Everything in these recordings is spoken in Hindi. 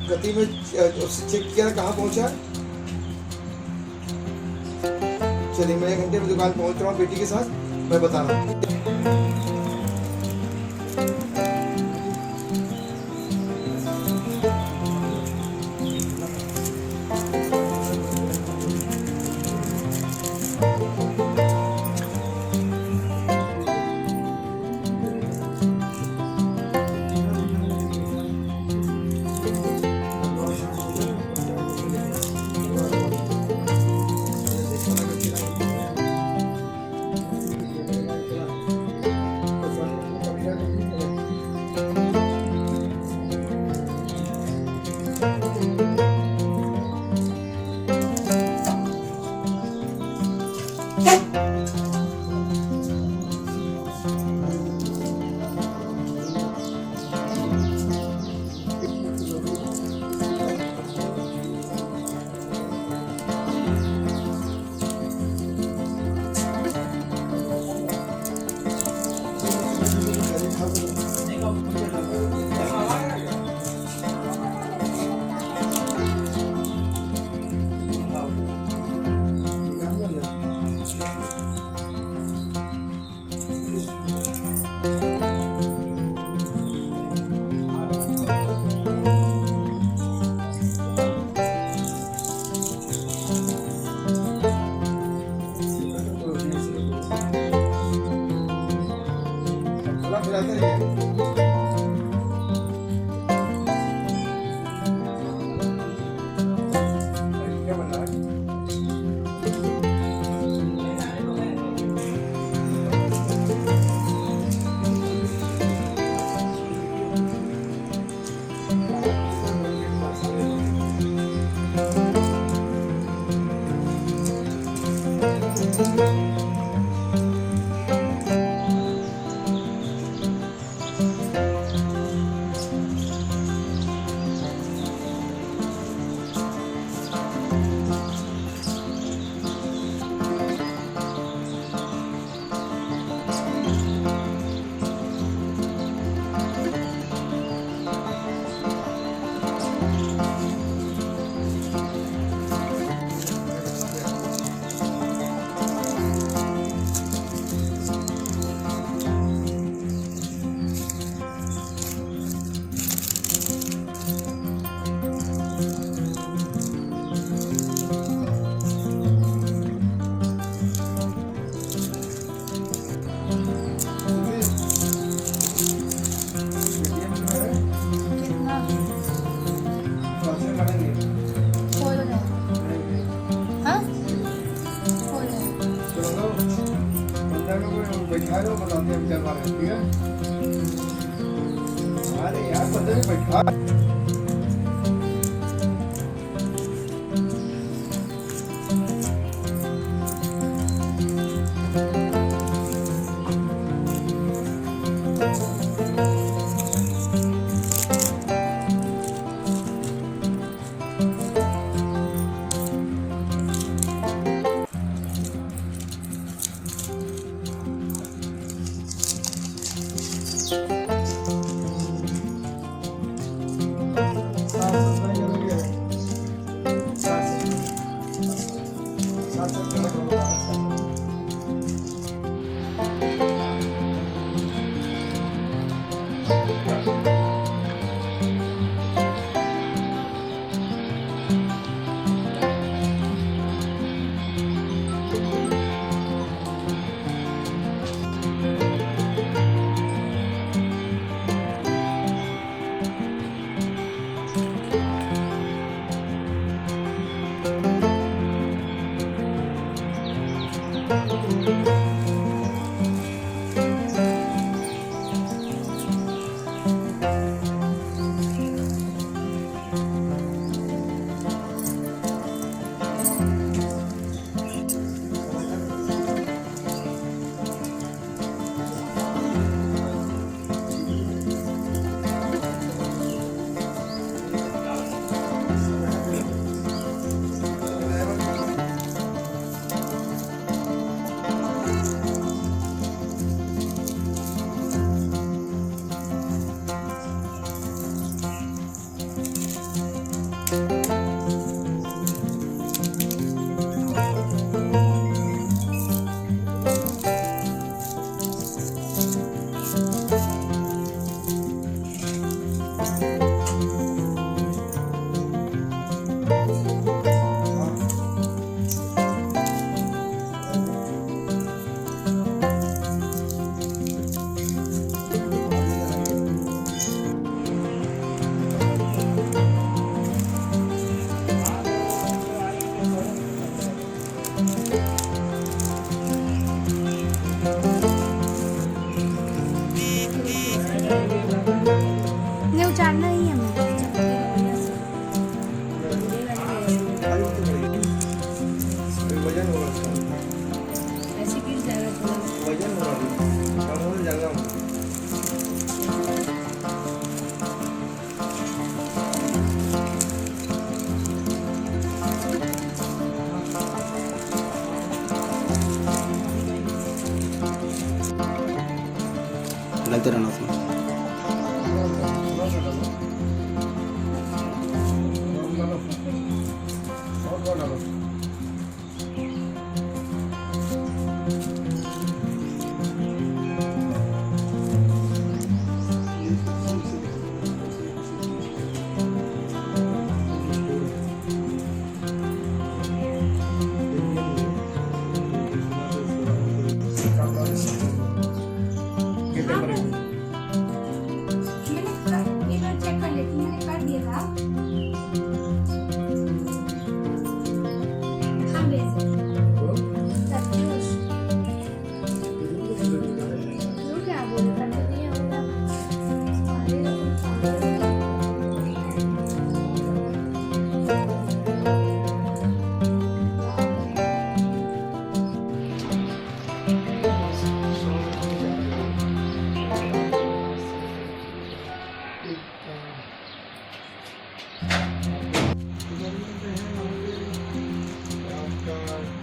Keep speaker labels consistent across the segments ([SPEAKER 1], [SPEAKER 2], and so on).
[SPEAKER 1] गति में उससे चेक किया कहाँ पहुंचा। चलिए मैं 1 घंटे में दुकान पहुंच रहा हूँ बेटी के साथ, मैं बता रहा हूँ। बैठा लो, बताते हैं विचार मारे, ठीक है। अरे यार बंदे ने बैठा
[SPEAKER 2] nếu chán đây em
[SPEAKER 1] वजन होगा उसका,
[SPEAKER 3] ऐसे गिर जाएगा थोड़ा।
[SPEAKER 1] वजन होगा अभी, कम हो जाएगा।
[SPEAKER 4] डालते रहना उसमें।
[SPEAKER 1] थोड़ा सा डालो, और थोड़ा डालो।
[SPEAKER 2] एक बार चेक कर लेती हूँ, मैंने कर दिया था। हाँ भेज सत्युष वो क्या बोल करते नहीं होगा।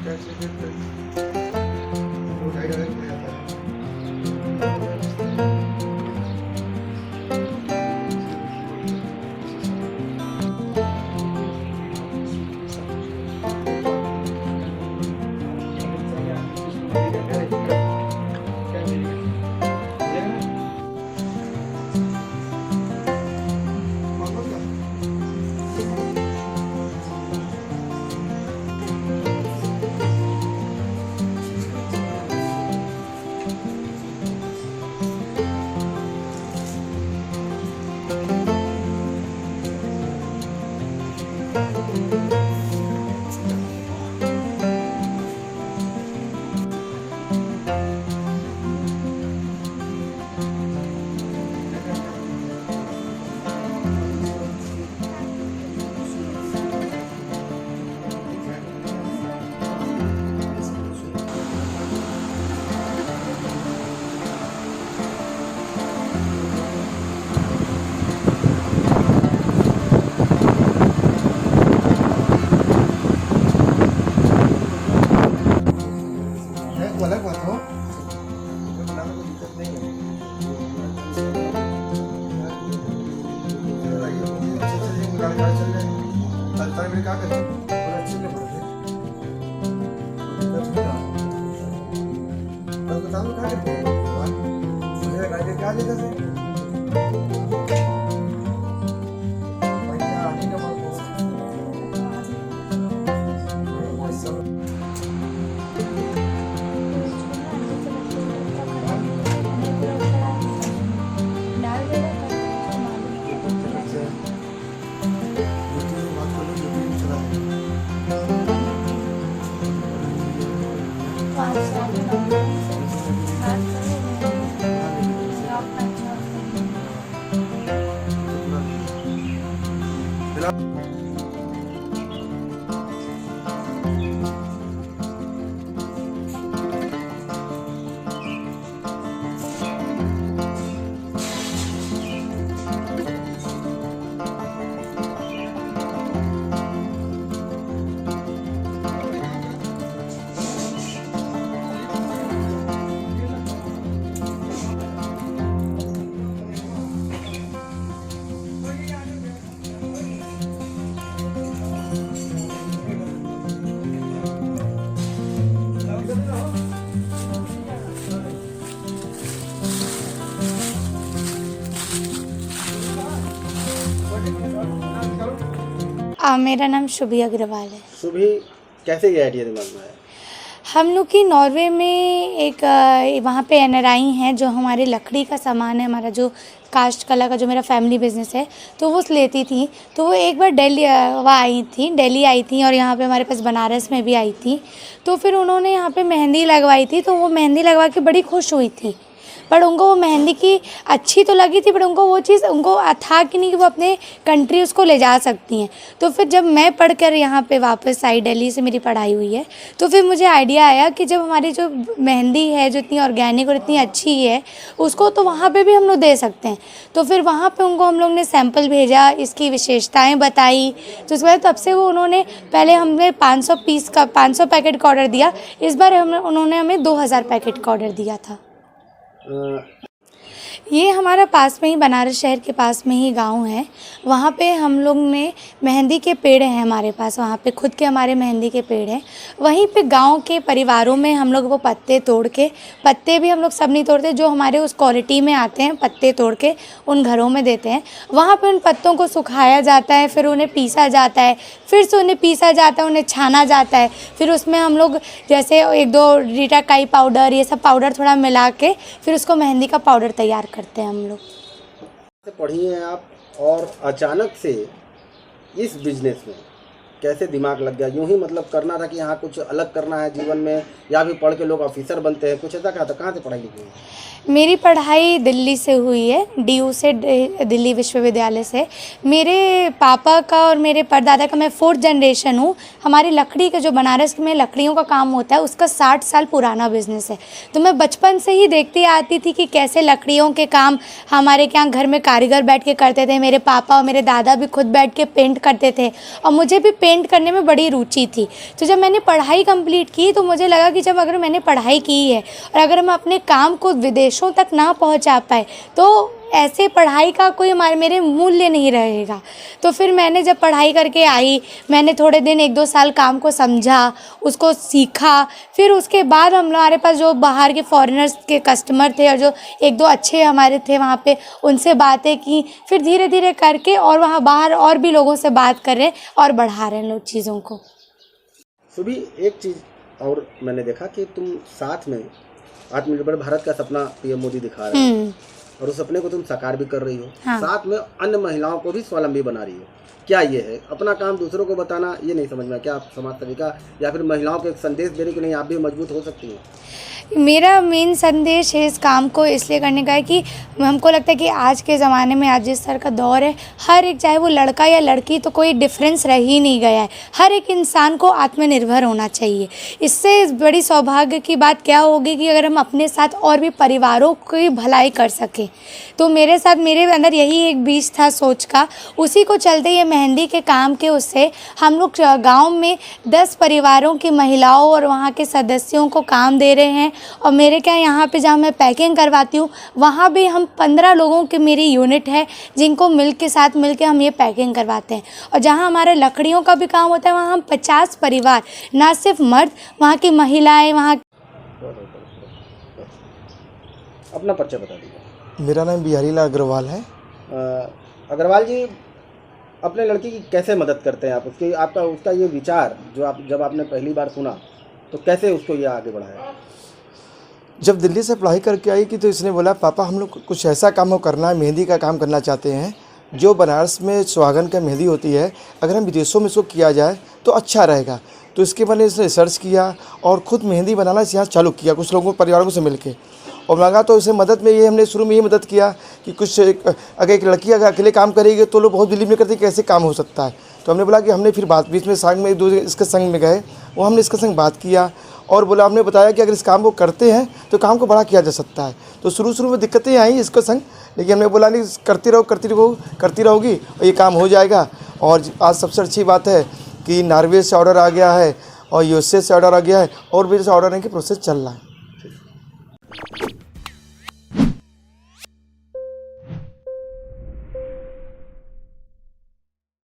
[SPEAKER 1] कैसे फिर वो डायरेक्ट में आता है। वो अलग बात हो, बनाने को दिक्कत नहीं है। अच्छे से गाड़ी गाड़ी चल जाए, हल्का में क्या करें, और अच्छे से पड़े। बस बता दो क्या करते हैं, मुझे गाड़ी क्या लेकर से भाई क्या आने का बात हो, वो सब
[SPEAKER 2] डाल देगा मेरा नाम शुभी अग्रवाल है।
[SPEAKER 4] सुभी, कैसे ये आइडिया दिमाग में आया?
[SPEAKER 2] हम लोग की नॉर्वे में एक वहाँ पे एनआरआई हैं जो हमारे लकड़ी का सामान है, हमारा जो कास्ट कला का जो मेरा फैमिली बिजनेस है, तो वो लेती थी। तो वो एक बार दिल्ली आई थी और यहाँ पे हमारे पास बनारस में भी आई थी। तो फिर उन्होंने यहाँ पे मेहंदी लगवाई थी, तो वो मेहंदी लगवा के बड़ी खुश हुई थी। पर उनको वो मेहंदी की अच्छी तो लगी थी, पर उनको वो चीज़ उनको था कि नहीं कि वो अपने कंट्री उसको ले जा सकती हैं। तो फिर जब मैं पढ़कर यहाँ पे वापस आई, दिल्ली से मेरी पढ़ाई हुई है, तो फिर मुझे आइडिया आया कि जब हमारी जो मेहंदी है जो इतनी ऑर्गेनिक और इतनी अच्छी है, उसको तो वहाँ पे भी हम लोग दे सकते हैं। तो फिर वहाँ पे उनको हम लोग ने सैंपल भेजा, इसकी विशेषताएँ बताई। तो उसके बाद तब से वो उन्होंने पहले हमें 500 पैकेट का ऑर्डर दिया। इस बार उन्होंने हमें 2000 पैकेट का ऑर्डर दिया था। ये हमारा पास में ही बनारस शहर के पास में ही गांव है। वहाँ पे हम लोग ने मेहंदी के पेड़ हैं हमारे पास, वहाँ पे खुद के हमारे मेहंदी के पेड़ हैं। वहीं पे गांव के परिवारों में हम लोग वो पत्ते तोड़ के, पत्ते भी हम लोग सब नहीं तोड़ते, जो हमारे उस क्वालिटी में आते हैं पत्ते तोड़ के उन घरों में देते हैं। वहाँ पे उन पत्तों को सुखाया जाता है, फिर उन्हें पीसा जाता है, फिर से उन्हें पीसा जाता है, उन्हें छाना जाता है। फिर उसमें हम लोग जैसे 1-2 रीटाकाई पाउडर, ये सब पाउडर थोड़ा मिला के फिर उसको मेहंदी का पाउडर तैयार करते हैं हम लोग।
[SPEAKER 4] पढ़ी हैं आप, और अचानक से इस बिजनेस में कैसे दिमाग लग गया? यूं ही मतलब करना था कि यहाँ कुछ अलग करना है जीवन में, या भी पढ़ के लोग ऑफिसर बनते हैं, कुछ ऐसा क्या था? कहाँ से पढ़ाई लिखी है?
[SPEAKER 2] मेरी पढ़ाई दिल्ली से हुई है, DU से, दिल्ली विश्वविद्यालय से। मेरे पापा का और मेरे परदादा का मैं 4th जनरेशन हूँ। हमारी लकड़ी का जो बनारस में लकड़ियों का काम होता है उसका 60 साल पुराना बिजनेस है। तो मैं बचपन से ही देखती आती थी कि कैसे लकड़ियों के काम हमारे यहाँ घर में कारीगर बैठ के करते थे। मेरे पापा और मेरे दादा भी खुद बैठ के पेंट करते थे और मुझे भी पेंट करने में बड़ी रुचि थी। तो जब मैंने पढ़ाई कंप्लीट की तो मुझे लगा कि जब अगर मैंने पढ़ाई की है और अगर हम अपने काम को विदेशों तक ना पहुंचा पाए तो ऐसे पढ़ाई का कोई मेरे मूल्य नहीं रहेगा। तो फिर मैंने जब पढ़ाई करके आई, मैंने थोड़े दिन 1-2 साल काम को समझा, उसको सीखा। फिर उसके बाद हमारे पास जो बाहर के फॉरेनर्स के कस्टमर थे और जो 1-2 अच्छे हमारे थे वहाँ पे, उनसे बातें की। फिर धीरे धीरे करके और वहाँ बाहर और भी लोगों से बात कर रहे हैं और बढ़ा रहे हैं लोग चीज़ों को।
[SPEAKER 4] सुभी, एक चीज़ और मैंने देखा कि तुम साथ में आत्मनिर्भर भारत का सपना PM मोदी दिखा रहे हो और उस सपने को तुम साकार भी कर रही हो।
[SPEAKER 2] हाँ।
[SPEAKER 4] साथ में अन्य महिलाओं को भी स्वावलंबी बना रही हो। क्या ये है अपना काम दूसरों को बताना? ये नहीं समझ में, क्या आप समाज सेविका या फिर महिलाओं को एक संदेश देने के लिए आप भी मजबूत हो सकती हैं?
[SPEAKER 2] मेरा मेन संदेश है इस काम को इसलिए करने का है कि हमको लगता है कि आज के ज़माने में, आज जिस तरह का दौर है, हर एक, चाहे वो लड़का या लड़की, तो कोई डिफरेंस रह ही नहीं गया है। हर एक इंसान को आत्मनिर्भर होना चाहिए। इससे बड़ी सौभाग्य की बात क्या होगी कि अगर हम अपने साथ और भी परिवारों की भलाई कर सकें। तो मेरे साथ, मेरे अंदर यही एक बीज था सोच का, उसी को चलते ये मेहंदी के काम के उससे हम लोग गाँव में 10 परिवारों की महिलाओं और वहाँ के सदस्यों को काम दे रहे हैं। और मेरे क्या यहाँ पे जहाँ मैं पैकिंग करवाती हूँ वहाँ भी हम 15 लोगों की मेरी यूनिट है जिनको साथ मिल के हम ये पैकिंग करवाते हैं। और जहाँ हमारे लकड़ियों का भी काम होता है वहाँ हम 50 परिवार, ना सिर्फ मर्द, वहाँ की महिलाएं, वहाँ।
[SPEAKER 4] अपना परिचय बता दीजिए।
[SPEAKER 1] मेरा नाम बिहारीलाल अग्रवाल है।
[SPEAKER 4] अग्रवाल जी, अपने लड़की की कैसे मदद करते हैं आप? उसका ये विचार जो जब आपने पहली बार सुना तो कैसे उसको ये आगे बढ़ाया?
[SPEAKER 1] जब दिल्ली से पढ़ाई करके आई कि तो इसने बोला, पापा हम लोग कुछ ऐसा काम करना है, मेहंदी का काम करना चाहते हैं जो बनारस में सुहागन का मेहंदी होती है, अगर हम विदेशों में इसको किया जाए तो अच्छा रहेगा। तो इसके मैंने इसने रिसर्च किया और ख़ुद मेहंदी बनाना यहाँ चालू किया कुछ लोगों परिवारों से मिलके। और लगा तो इसे मदद में ये हमने शुरू में ये मदद किया कि कुछ अगर एक लड़की अगर अकेले काम करेगी तो लोग बहुत बिलीव नहीं करते कैसे काम हो सकता है। तो हमने बोला कि हमने फिर बात बीच में संग में इसके संग में गए, वो हमने इसके संग बात किया और बोला, हमने बताया कि अगर इस काम को करते हैं तो काम को बड़ा किया जा सकता है। तो शुरू में दिक्कतें आई इसके संग, लेकिन हमने बोला नहीं, करती रहोगी और ये काम हो जाएगा। और आज सबसे अच्छी बात है कि नॉर्वे से ऑर्डर आ गया है और USA से ऑर्डर आ गया है और भी ऑर्डर आने की प्रोसेस चल रहा है।